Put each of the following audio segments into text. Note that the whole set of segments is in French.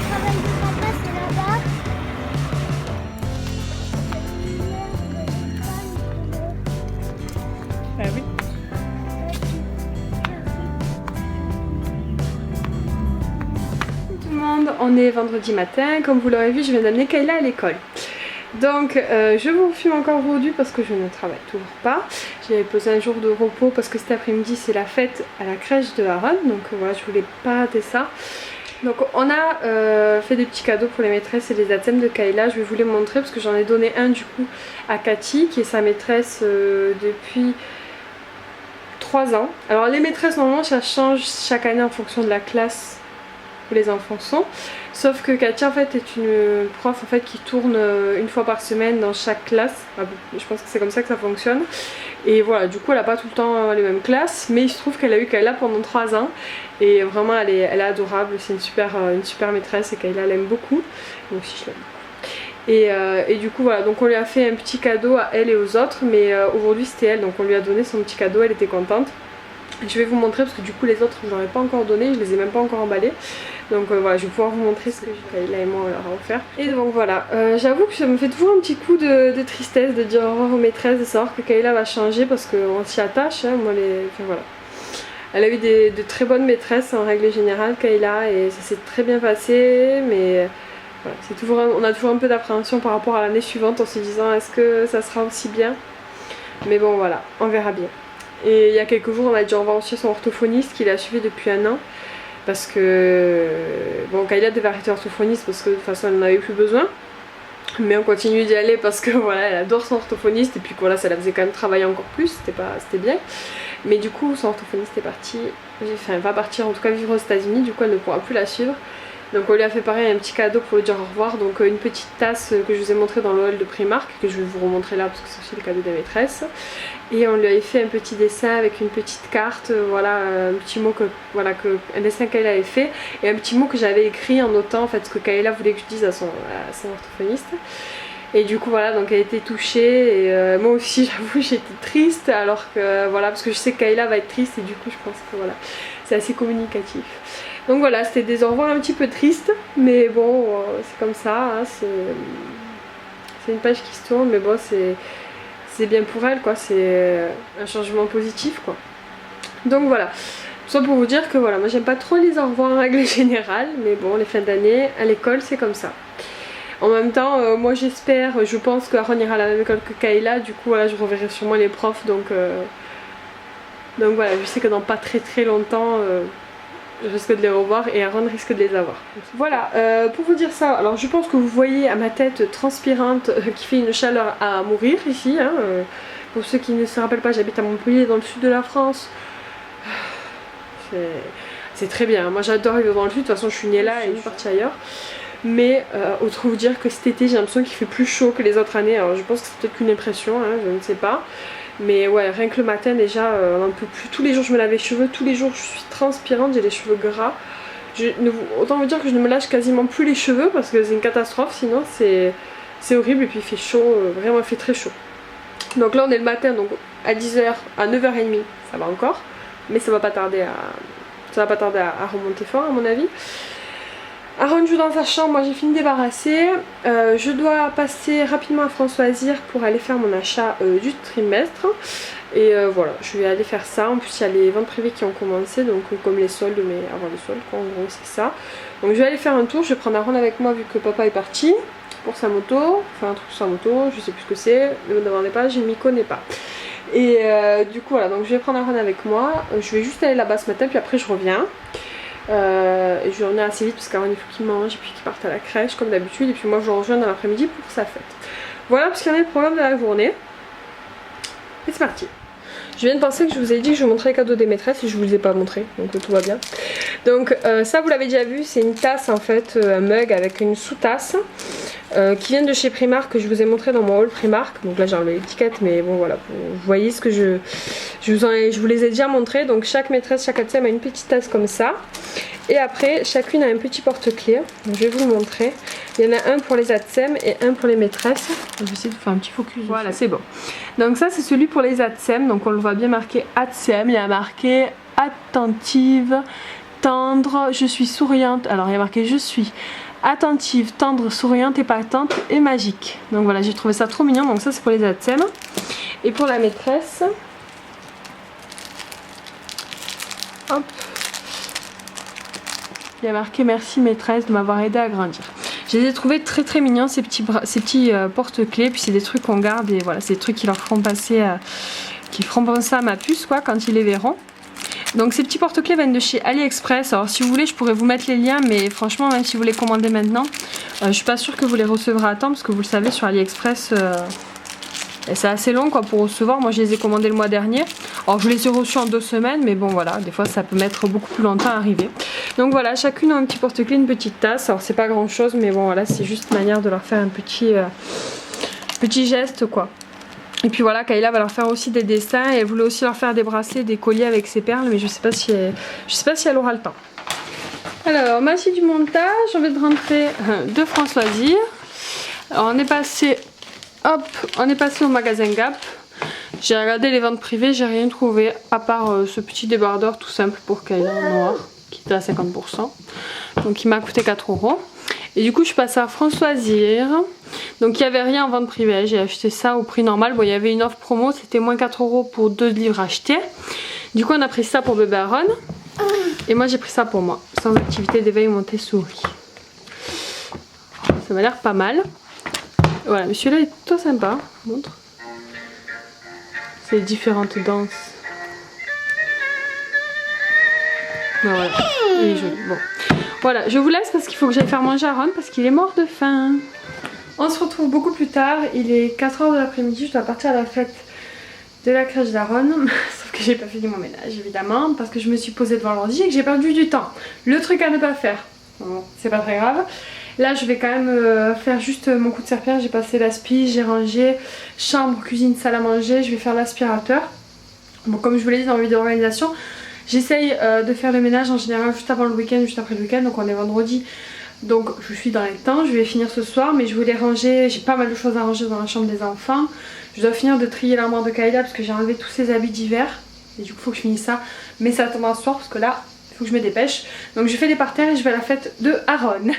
travail de papa, c'est là-bas. Ah oui. Tout le monde, on est vendredi matin. Comme vous l'aurez vu, je viens d'amener Kayla à l'école. Donc je vous filme encore aujourd'hui parce que je ne travaille toujours pas. J'avais posé un jour de repos parce que cet après-midi c'est la fête à la crèche de Aaron. Donc voilà, je voulais pas rater ça. Donc on a fait des petits cadeaux pour les maîtresses et les ATSEM de Kayla. Je vais vous les montrer parce que j'en ai donné un du coup à Cathy qui est sa maîtresse depuis 3 ans. Alors les maîtresses normalement ça change chaque année en fonction de la classe où les enfants sont. Sauf que Katia en fait est une prof en fait qui tourne une fois par semaine dans chaque classe. Je pense que c'est comme ça que ça fonctionne. Et voilà, du coup elle n'a pas tout le temps les mêmes classes, mais il se trouve qu'elle a eu Kayla pendant 3 ans. Et vraiment elle est adorable, c'est une super maîtresse et Kayla l'aime beaucoup. Moi aussi je l'aime. Et du coup voilà, donc on lui a fait un petit cadeau à elle et aux autres, mais aujourd'hui c'était elle, donc on lui a donné son petit cadeau, elle était contente. Je vais vous montrer parce que du coup les autres je ne leur ai pas encore donné, je les ai même pas encore emballés. Donc voilà, je vais pouvoir vous montrer ce que Kayla et moi on leur a offert. Et donc voilà, j'avoue que ça me fait toujours un petit coup de tristesse de dire au revoir aux maîtresses, de savoir que Kayla va changer parce qu'on s'y attache. Hein, moi enfin, voilà. Elle a eu de très bonnes maîtresses en règle générale, Kayla, et ça s'est très bien passé, mais voilà, on a toujours un peu d'appréhension par rapport à l'année suivante en se disant est-ce que ça sera aussi bien. Mais bon voilà, on verra bien. Et il y a quelques jours on a dû revoir aussi son orthophoniste qui l'a suivi depuis 1 an. Parce que bon, Kayla devait arrêter orthophoniste parce que de toute façon elle n'en avait plus besoin. Mais on continue d'y aller parce que voilà, elle adore son orthophoniste et puis voilà, ça la faisait quand même travailler encore plus, c'était bien. Mais du coup son orthophoniste est parti, enfin elle va partir en tout cas vivre aux États-Unis, du coup elle ne pourra plus la suivre. Donc on lui a fait pareil un petit cadeau pour lui dire au revoir, donc une petite tasse que je vous ai montré dans le hall de Primark, que je vais vous remontrer là parce que c'est aussi le cadeau des maîtresses. Et on lui avait fait un petit dessin avec une petite carte, voilà, un petit mot un dessin qu'elle avait fait et un petit mot que j'avais écrit en notant en fait ce que Kayla voulait que je dise à son orthophoniste. Et du coup voilà, donc elle a été touchée et moi aussi j'avoue j'étais triste alors que voilà, parce que je sais que Kayla va être triste et du coup je pense que voilà, c'est assez communicatif. Donc voilà, c'était des au revoir un petit peu tristes, mais bon, c'est comme ça, hein, c'est une page qui se tourne, mais bon, c'est bien pour elle, quoi, c'est un changement positif, quoi. Donc voilà, tout ça pour vous dire que voilà, moi j'aime pas trop les au revoir en règle générale, mais bon, les fins d'année, à l'école, c'est comme ça. En même temps, moi j'espère, je pense que Aaron ira à la même école que Kayla, du coup voilà, je reverrai sûrement les profs, donc voilà, je sais que dans pas très longtemps... je risque de les revoir et Aaron risque de les avoir. Voilà, pour vous dire ça, alors je pense que vous voyez à ma tête transpirante qui fait une chaleur à mourir ici. Hein, pour ceux qui ne se rappellent pas, j'habite à Montpellier dans le sud de la France. C'est très bien, moi j'adore vivre dans le sud, de toute façon je suis née là et je suis partie ailleurs. Mais autre vous dire que cet été j'ai l'impression qu'il fait plus chaud que les autres années. Alors je pense que c'est peut-être qu'une impression, hein, je ne sais pas. Mais ouais, rien que le matin déjà, on n'en peut plus. Tous les jours je me lave les cheveux, tous les jours je suis transpirante, j'ai les cheveux gras. Autant vous dire que je ne me lâche quasiment plus les cheveux parce que c'est une catastrophe, sinon c'est horrible et puis il fait chaud, vraiment il fait très chaud. Donc là on est le matin, donc à 10h, à 9h30 ça va encore, mais ça va pas tarder à remonter fort à mon avis. Aaron joue dans sa chambre, moi j'ai fini de débarrasser. Je dois passer rapidement à Françoisir pour aller faire mon achat du trimestre. Et voilà, je vais aller faire ça. En plus il y a les ventes privées qui ont commencé, donc comme les soldes, mais avant les soldes quoi, en gros c'est ça. Donc je vais aller faire un tour, je vais prendre Aaron avec moi vu que papa est parti pour sa moto. Enfin un truc sur sa moto, je sais plus ce que c'est, ne me demandez pas, je m'y connais pas. Et du coup voilà, donc je vais prendre Aaron avec moi. Je vais juste aller là-bas ce matin, puis après je reviens. Et je vais revenir assez vite parce qu'Aaron il faut qu'il mange et puis qu'il parte à la crèche comme d'habitude, et puis moi je le rejoins dans l'après-midi pour sa fête. Voilà parce qu'il y en a le programme de la journée. Et c'est parti. Je viens de penser que je vous ai dit que je vous montrais les cadeaux des maîtresses et je vous les ai pas montrés, donc tout va bien. Donc ça vous l'avez déjà vu, c'est une tasse en fait, un mug avec une sous-tasse qui vient de chez Primark, que je vous ai montré dans mon haul Primark. Donc là j'ai enlevé l'étiquette, mais bon voilà, vous voyez ce que je vous les ai déjà montrés. Donc chaque maîtresse, chaque ATSEM a une petite tasse comme ça. Et après chacune a un petit porte-clés, je vais vous le montrer. Il y en a un pour les ATSEM et un pour les maîtresses. Je vais essayer de faire un petit focus. Voilà, c'est bon. Donc ça c'est celui pour les ATSEM, donc on le voit bien marqué ATSEM, il y a marqué attentive, tendre, je suis souriante. Alors il y a marqué je suis attentive, tendre, souriante, épatante et magique. Donc voilà, j'ai trouvé ça trop mignon. Donc ça c'est pour les ATSEM. Et pour la maîtresse, hop, il y a marqué merci maîtresse de m'avoir aidé à grandir. Je les ai trouvés très très mignons ces petits porte-clés. Puis c'est des trucs qu'on garde et voilà, c'est des trucs qui leur feront passer, qui feront penser à ma puce quoi quand ils les verront. Donc ces petits porte-clés viennent de chez AliExpress. Alors si vous voulez je pourrais vous mettre les liens, mais franchement même si vous les commandez maintenant, je suis pas sûre que vous les recevrez à temps parce que vous le savez sur AliExpress c'est assez long quoi pour recevoir. Moi je les ai commandés le mois dernier. Alors je les ai reçus en 2 semaines, mais bon voilà, des fois ça peut mettre beaucoup plus longtemps à arriver. Donc voilà, chacune a un petit porte-clés, une petite tasse. Alors c'est pas grand chose, mais bon voilà, c'est juste une manière de leur faire un petit geste quoi. Et puis voilà, Kayla va leur faire aussi des dessins et elle voulait aussi leur faire des bracelets, des colliers avec ses perles, mais je sais pas si elle aura le temps. Alors, merci du montage, on vient de rentrer de France Loisirs. Alors on est passé au magasin Gap. J'ai regardé les ventes privées, j'ai rien trouvé à part ce petit débardeur tout simple pour Kayla en noir qui était à 50%. Donc il m'a coûté 4 €. Et du coup je suis passée à France Loisirs. Donc il n'y avait rien en vente privée, j'ai acheté ça au prix normal. Bon il y avait une offre promo, c'était moins 4 € pour 2 livres achetés. Du coup on a pris ça pour bébé Aaron. Et moi j'ai pris ça pour moi, sans activité d'éveil Montessori. Ça m'a l'air pas mal. Voilà, mais celui-là est plutôt sympa. Montre. C'est les différentes danses. Ben voilà, il est joli. Bon. Voilà, je vous laisse parce qu'il faut que j'aille faire manger à Aaron parce qu'il est mort de faim. On se retrouve beaucoup plus tard, il est 4 h de l'après-midi, je dois partir à la fête de la crèche d'Aaron. Sauf que j'ai pas fini mon ménage évidemment parce que je me suis posée devant l'ordi et que j'ai perdu du temps. Le truc à ne pas faire, bon, c'est pas très grave. Là je vais quand même faire juste mon coup de serpillère, j'ai passé l'aspi, j'ai rangé chambre, cuisine, salle à manger, je vais faire l'aspirateur. Bon comme je vous l'ai dit dans la vidéo d'organisation, j'essaye de faire le ménage en général juste avant le week-end, juste après le week-end, donc on est vendredi. Donc je suis dans les temps, je vais finir ce soir, mais je voulais ranger, j'ai pas mal de choses à ranger dans la chambre des enfants. Je dois finir de trier l'armoire de Kayla parce que j'ai enlevé tous ses habits d'hiver. Et du coup il faut que je finisse ça, mais ça attendra ce soir parce que là il faut que je me dépêche. Donc je fais les parterres et je vais à la fête de Aaron.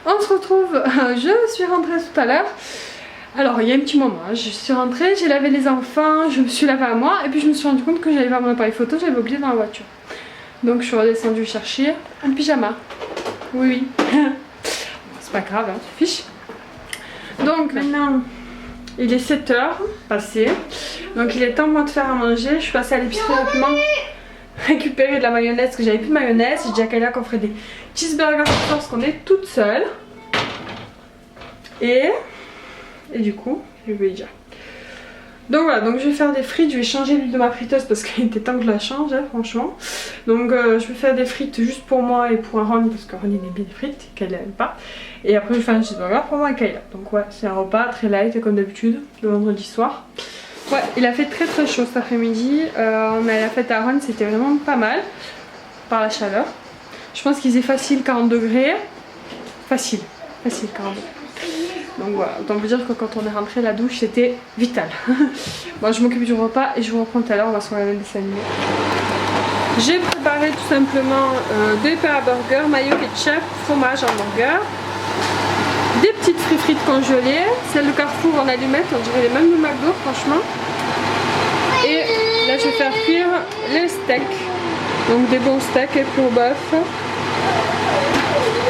On se retrouve, je suis rentrée tout à l'heure. Alors il y a un petit moment, je suis rentrée, j'ai lavé les enfants, je me suis lavée à moi et puis je me suis rendu compte que j'avais pas mon appareil photo, j'avais oublié dans la voiture. Donc je suis redescendue chercher un pyjama. Oui, oui. C'est pas grave, hein, tu fiches. Donc maintenant, il est 7h passé. Donc il est temps pour moi de faire à manger. Je suis passée à l'épicerie rapidement récupérer de la mayonnaise parce que j'avais plus de mayonnaise. J'ai dit à Kayla qu'on ferait des cheeseburgers parce qu'on est toute seule. Et du coup, je vais dire. Donc voilà, donc je vais faire des frites, je vais changer l'huile de ma friteuse parce qu'il était temps que je la change, hein, franchement. Donc je vais faire des frites juste pour moi et pour Aaron parce qu'Aaron il aime bien les frites, qu'elle n'aime pas. Et après je vais faire un cheeseburger pour moi et Kayla. Donc ouais, c'est un repas très light comme d'habitude, le vendredi soir. Ouais, il a fait très très chaud cet après-midi, on a la fête à Aaron, c'était vraiment pas mal par la chaleur. Je pense qu'il faisait facile 40 degrés, facile 40 degrés. Donc voilà, autant vous dire que quand on est rentré, la douche c'était vital. Bon, je m'occupe du repas et je vous reprends tout à l'heure, on va se regarder des dessins animés. J'ai préparé tout simplement des pains à burger, mayo, ketchup, fromage, hamburger, des petites frites congelées, celles de Carrefour en allumettes, on dirait les mêmes de McDo franchement. Et là je vais faire cuire les steaks, donc des bons steaks et pour bœuf.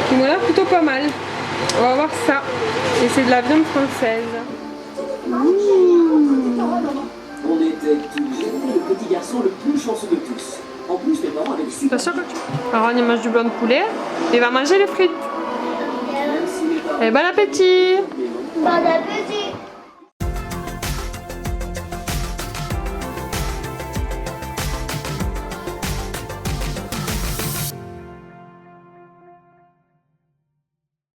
Donc voilà, plutôt pas mal. On va voir ça. Et c'est de la viande française. On était tous le petit garçon le plus chanceux de tous. En plus, mes parents avaient des super... T'as sûr que tu... Alors il mange du blanc de poulet. Et il va manger les frites. Et bon appétit. Bon appétit.